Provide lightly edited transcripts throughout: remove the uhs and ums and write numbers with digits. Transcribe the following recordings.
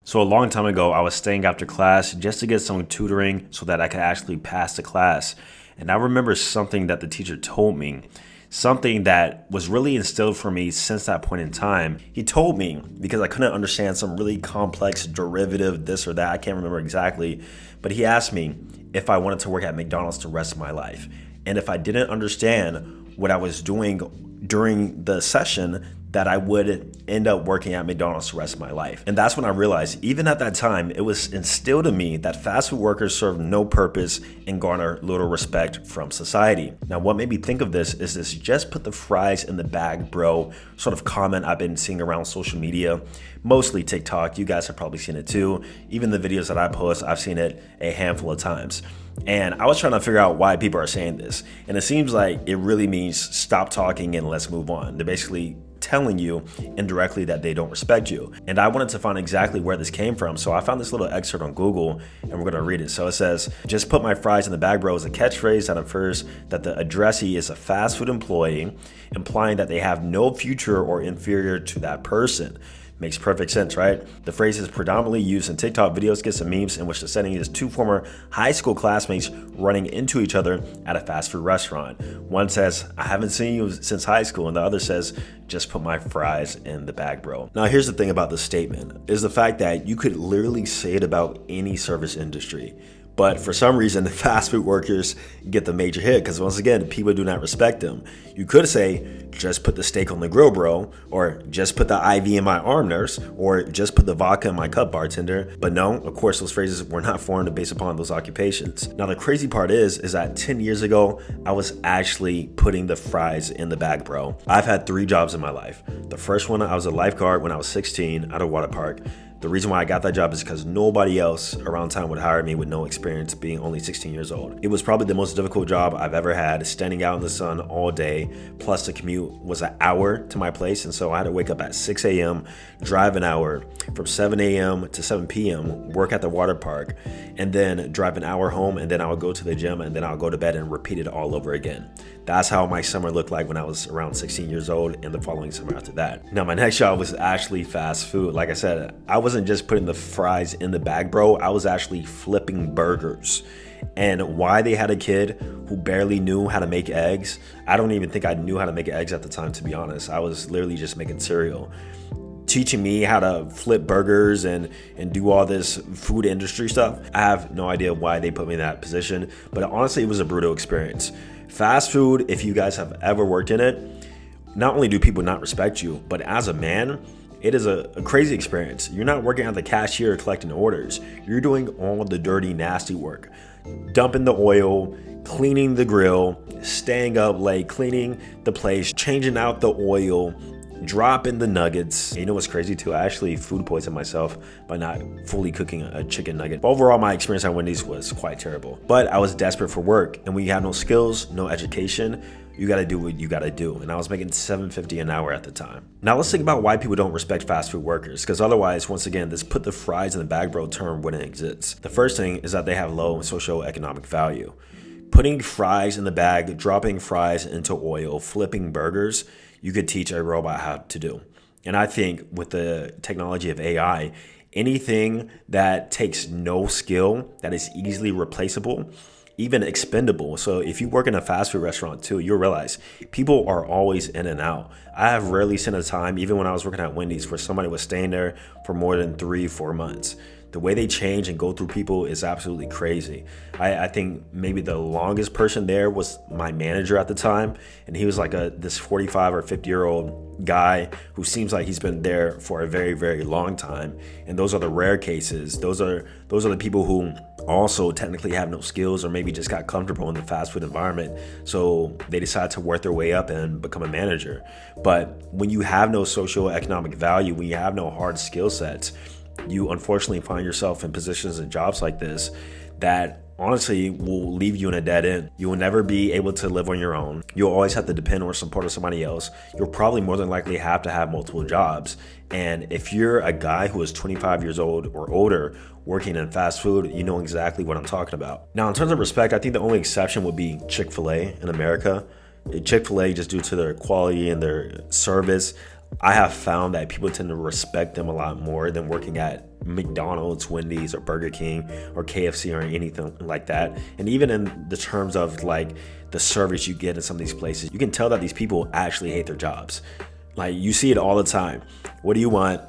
So a long time ago, I was staying after class just to get some tutoring so that I could actually pass the class. And I remember something that the teacher told me, something that was really instilled for me since that point in time. He told me, because I couldn't understand some really complex derivative, this or that, I can't remember exactly, but he asked me if I wanted to work at McDonald's the rest of my life. And if I didn't understand what I was doing during the session, that I would end up working at McDonald's the rest of my life. And that's when I realized, even at that time, it was instilled in me that fast food workers serve no purpose and garner little respect from society. Now, what made me think of this is this just put the fries in the bag, bro, sort of comment I've been seeing around social media, mostly TikTok. You guys have probably seen it too. Even the videos that I post, I've seen it a handful of times. And I was trying to figure out why people are saying this. And it seems like it really means stop talking and let's move on. They're basically telling you indirectly that they don't respect you. And I wanted to find exactly where this came from. So I found this little excerpt on Google and we're gonna read it. So it says, "Just put my fries in the bag, bro," is a catchphrase that infers that the addressee is a fast food employee, implying that they have no future or inferior to that person. Makes perfect sense, right? The phrase is predominantly used in TikTok videos, skits, and memes in which the setting is two former high school classmates running into each other at a fast food restaurant. One says, "I haven't seen you since high school," and the other says, "Just put my fries in the bag, bro." Now, here's the thing about this statement, is the fact that you could literally say it about any service industry. But for some reason, the fast food workers get the major hit because, once again, people do not respect them. You could say, "Just put the steak on the grill, bro," or "Just put the IV in my arm, nurse," or "Just put the vodka in my cup, bartender." But no, of course, those phrases were not formed based upon those occupations. Now, the crazy part is that 10 years ago, I was actually putting the fries in the bag, bro. I've had 3 jobs in my life. The first one, I was a lifeguard when I was 16 at a water park. The reason why I got that job is because nobody else around town would hire me with no experience, being only 16 years old. It was probably the most difficult job I've ever had, standing out in the sun all day, plus the commute was an hour to my place, and so I had to wake up at 6 a.m., drive an hour from 7 a.m. to 7 p.m., work at the water park, and then drive an hour home, and then I would go to the gym, and then I'll go to bed and repeat it all over again. That's how my summer looked like when I was around 16 years old, and the following summer after that. Now, my next job was actually fast food. Like I said, I wasn't just putting the fries in the bag, bro. I was actually flipping burgers. And why they had a kid who barely knew how to make eggs, I don't even think I knew how to make eggs at the time, to be honest. I was literally just making cereal. Teaching me how to flip burgers and do all this food industry stuff. I have no idea why they put me in that position, but honestly, it was a brutal experience. Fast food, if you guys have ever worked in it, not only do people not respect you, but as a man, it is a crazy experience. You're not working at the cashier collecting orders. You're doing all the dirty, nasty work. Dumping the oil, cleaning the grill, staying up late, cleaning the place, changing out the oil, dropping the nuggets. You know what's crazy too? I actually food poisoned myself by not fully cooking a chicken nugget. Overall, my experience at Wendy's was quite terrible. But I was desperate for work, and when you have no skills, no education, you gotta do what you gotta do. And I was making $7.50 an hour at the time. Now let's think about why people don't respect fast food workers, because otherwise, once again, this put the fries in the bag, bro term wouldn't exist. The first thing is that they have low socioeconomic value. Putting fries in the bag, dropping fries into oil, flipping burgers, you could teach a robot how to do. And I think with the technology of AI, anything that takes no skill, that is easily replaceable, even expendable. So if you work in a fast food restaurant too, you'll realize people are always in and out. I have rarely seen a time, even when I was working at Wendy's, where somebody was staying there for more than 3-4 months. The way they change and go through people is absolutely crazy. I think maybe the longest person there was my manager at the time, and he was like this 45 or 50-year-old guy who seems like he's been there for a very, very long time. And those are the rare cases. Those are the people who also technically have no skills, or maybe just got comfortable in the fast food environment, so they decide to work their way up and become a manager. But when you have no socioeconomic value, when you have no hard skill sets, you unfortunately find yourself in positions and jobs like this that honestly will leave you in a dead end. You will never be able to live on your own. You'll always have to depend on support of somebody else. You'll probably more than likely have to have multiple jobs. And if you're a guy who is 25 years old or older working in fast food, you know exactly what I'm talking about. Now, in terms of respect, I think the only exception would be Chick-fil-A in America. Chick-fil-A, just due to their quality and their service, I have found that people tend to respect them a lot more than working at McDonald's, Wendy's, or Burger King, or KFC, or anything like that. And even in the terms of like the service you get in some of these places, you can tell that these people actually hate their jobs. Like, you see it all the time. What do you want?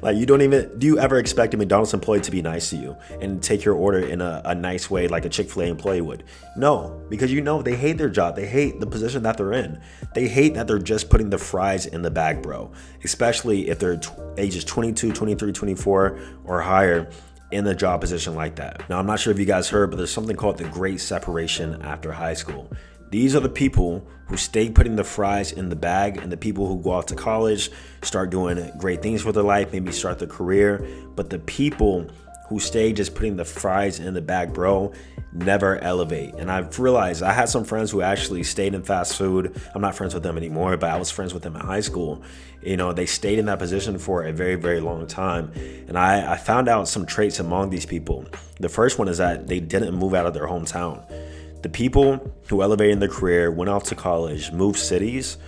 Like, do you ever expect a McDonald's employee to be nice to you and take your order in a nice way like a Chick-fil-A employee would? No, because they hate their job. They hate the position that they're in. They hate that they're just putting the fries in the bag, bro. Especially if they're ages 22, 23, 24 or higher in a job position like that. Now, I'm not sure if you guys heard, but there's something called the Great Separation after high school. These are the people who stay putting the fries in the bag, and the people who go off to college, start doing great things with their life, maybe start their career. But the people who stay just putting the fries in the bag, bro, never elevate. And I've realized I had some friends who actually stayed in fast food. I'm not friends with them anymore, but I was friends with them in high school. They stayed in that position for a very, very long time. And I found out some traits among these people. The first one is that they didn't move out of their hometown. The people who elevated in their career, went off to college, moved cities,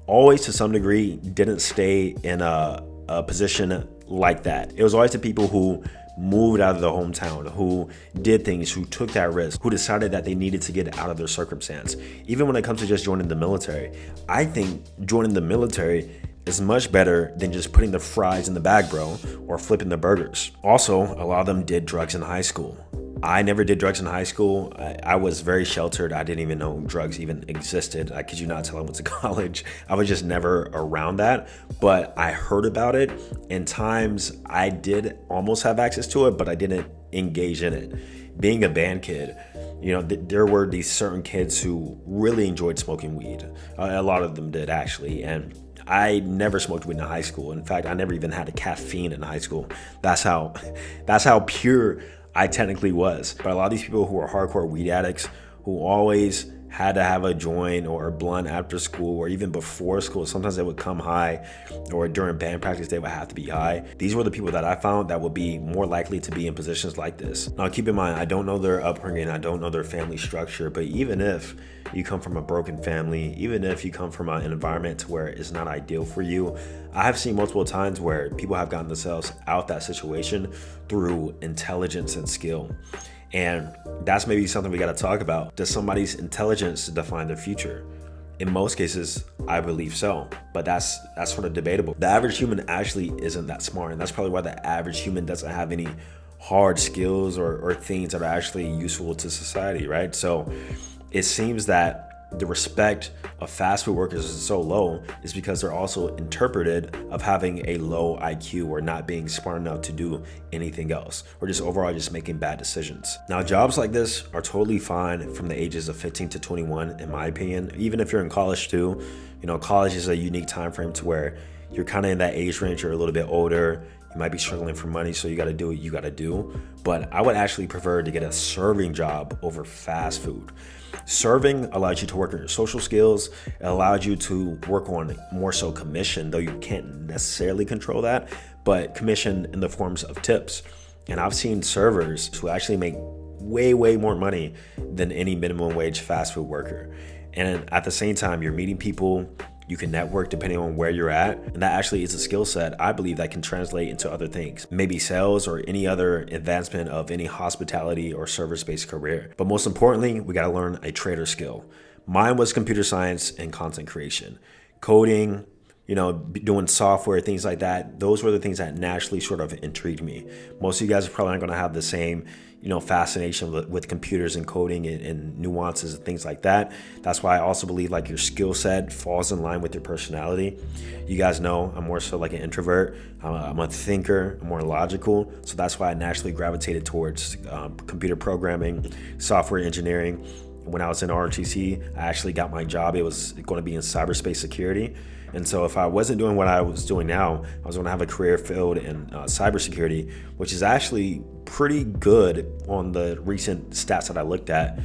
always to some degree didn't stay in a position like that. It was always the people who moved out of their hometown, who did things, who took that risk, who decided that they needed to get out of their circumstance. Even when it comes to just joining the military, I think joining the military is much better than just putting the fries in the bag, bro, or flipping the burgers. Also, a lot of them did drugs in high school. I never did drugs in high school. I was very sheltered. I didn't even know drugs even existed. I kid you not, till I went to college. I was just never around that, but I heard about it. And times I did almost have access to it, but I didn't engage in it. Being a band kid, there were these certain kids who really enjoyed smoking weed. A lot of them did, actually. And I never smoked weed in high school. In fact, I never even had a caffeine in high school. That's how pure I technically was. But a lot of these people who are hardcore weed addicts, who always had to have a joint or a blunt after school or even before school, sometimes they would come high, or during band practice they would have to be high. These were the people that I found that would be more likely to be in positions like this. Now, keep in mind, I don't know their upbringing, I don't know their family structure, but even if you come from a broken family, even if you come from an environment where it's not ideal for you, I have seen multiple times where people have gotten themselves out that situation through intelligence and skill. And that's maybe something we got to talk about. Does somebody's intelligence define their future? In most cases, I believe so, but that's sort of debatable. The average human actually isn't that smart, and that's probably why the average human doesn't have any hard skills or things that are actually useful to society, right? So it seems that the respect of fast food workers is so low is because they're also interpreted of having a low IQ or not being smart enough to do anything else, or just overall just making bad decisions. Now, jobs like this are totally fine from the ages of 15 to 21, in my opinion. Even if you're in college too, college is a unique time frame to where you're kind of in that age range, you're a little bit older, you might be struggling for money, so you got to do what you got to do. But I would actually prefer to get a serving job over fast food. Serving allows you to work on your social skills. It allows you to work on more so commission, though you can't necessarily control that, but commission in the forms of tips. And I've seen servers who actually make way, way more money than any minimum wage fast food worker. And at the same time, you're meeting people, you can network depending on where you're at. And that actually is a skill set, I believe, that can translate into other things, maybe sales or any other advancement of any hospitality or service-based career. But most importantly, we got to learn a trader skill. Mine was computer science and content creation, coding, doing software, things like that. Those were the things that naturally sort of intrigued me. Most of you guys are probably not going to have the same fascination with computers and coding and nuances and things like that. That's why I also believe like your skill set falls in line with your personality. You guys know I'm more so like an introvert. I'm a thinker, I'm more logical. So that's why I naturally gravitated towards computer programming, software engineering. When I was in ROTC, I actually got my job. It was going to be in cyberspace security. And so if I wasn't doing what I was doing now, I was going to have a career field in cybersecurity, which is actually pretty good on the recent stats that I looked at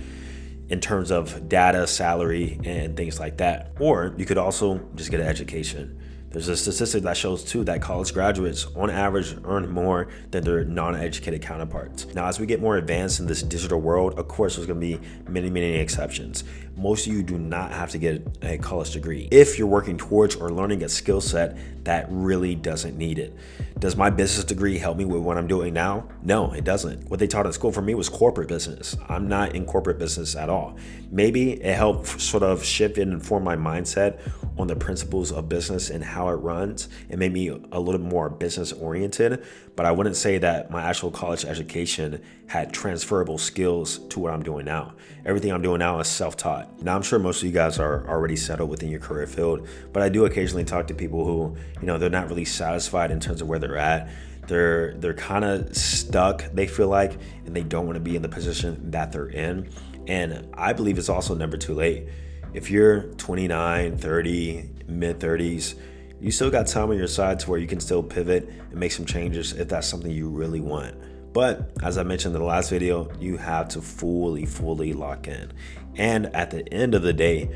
in terms of data, salary, and things like that. Or you could also just get an education. There's a statistic that shows too that college graduates on average earn more than their non-educated counterparts. Now, as we get more advanced in this digital world, of course, there's going to be many exceptions. Most of you do not have to get a college degree if you're working towards or learning a skill set that really doesn't need it. Does my business degree help me with what I'm doing now? No, it doesn't. What they taught at school for me was corporate business. I'm not in corporate business at all. Maybe it helped sort of shift and inform my mindset on the principles of business and how it runs. It made me a little more business oriented, but I wouldn't say that my actual college education had transferable skills to what I'm doing now. Everything I'm doing now is self-taught. Now, I'm sure most of you guys are already settled within your career field, but I do occasionally talk to people who, they're not really satisfied in terms of where they're at. They're kind of stuck, they feel like, and they don't want to be in the position that they're in. And I believe it's also never too late. If you're 29, 30, mid 30s, you still got time on your side to where you can still pivot and make some changes if that's something you really want. But as I mentioned in the last video, you have to fully lock in. And at the end of the day,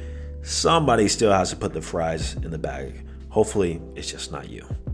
somebody still has to put the fries in the bag. Hopefully, it's just not you.